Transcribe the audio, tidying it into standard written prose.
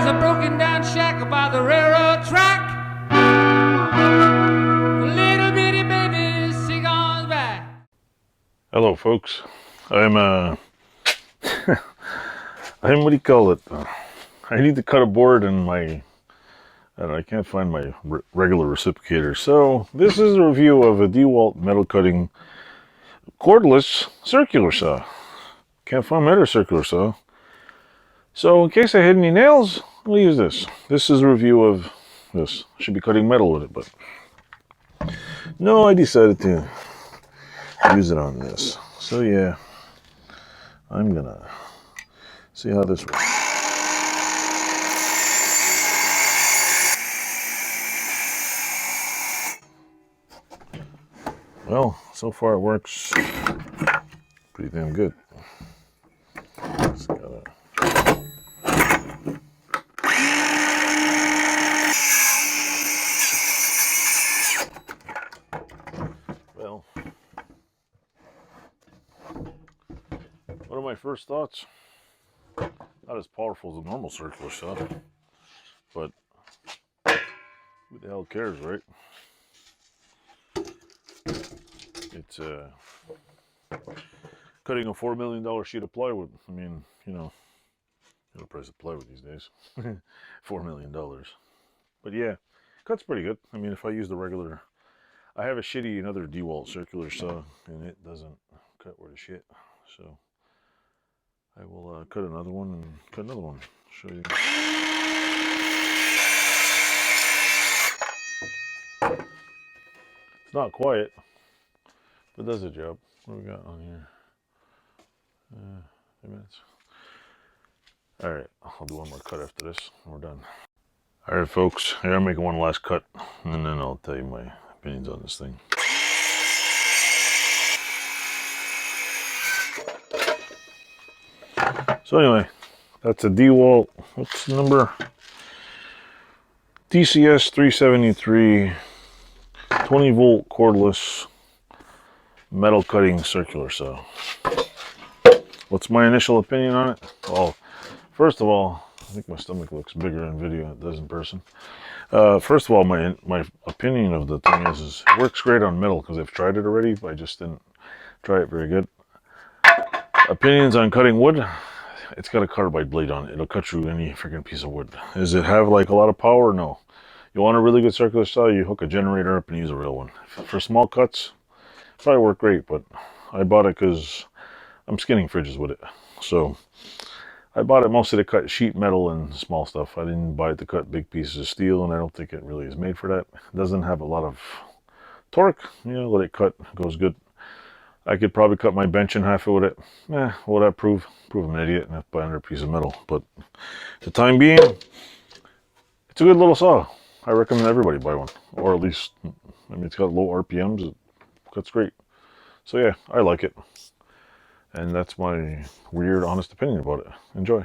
There's a broken down shack by the railroad track. Little bitty baby cigars back. Hello, folks. I'm what do you call it? I need to cut a board and I can't find my regular reciprocator. So this is a review of a Dewalt metal cutting cordless circular saw. Can't find my other circular saw. So in case I hit any nails, I'll use this. This is a review of this. I should be cutting metal with it, but no, I decided to use it on this. So yeah, I'm gonna see how this works. Well, so far it works pretty damn good. Just gotta... Well, one of my first thoughts, not as powerful as a normal circular saw, but who the hell cares, right? It's cutting a $4 million sheet of plywood. I mean, you know the price of plywood these days. $4 million. But yeah, cuts pretty good. I mean, if I use the regular, I have a shitty another Dewalt circular saw, and it doesn't cut worth a shit. So I will cut another one and cut another one. Show you. It's not quiet, but does the job. What do we got on here? 10 minutes. Alright, I'll do one more cut after this and we're done. Alright folks, here I'm making one last cut and then I'll tell you my opinions on this thing. So anyway, that's a Dewalt, what's the number? DCS 373 20 volt cordless metal cutting circular saw. What's my initial opinion on it? Well, first of all, I think my stomach looks bigger in video than it does in person. First of all, my opinion of the thing is it works great on metal because I've tried it already, but I just didn't try it very good. Opinions on cutting wood, it's got a carbide blade on it. It'll cut through any freaking piece of wood. Does it have like a lot of power? No. You want a really good circular saw, you hook a generator up and use a real one. For small cuts, probably work great, but I bought it because I'm skinning fridges with it. So I bought it mostly to cut sheet metal and small stuff. I didn't buy it to cut big pieces of steel, and I don't think it really is made for that. It doesn't have a lot of torque. You know, let it cut, it goes good. I could probably cut my bench in half with it. What would that prove? Prove I'm an idiot and have to buy another piece of metal. But the time being, it's a good little saw. I recommend everybody buy one. Or at least, I mean, it's got low RPMs. It cuts great. So yeah, I like it. And that's my weird, honest opinion about it. Enjoy.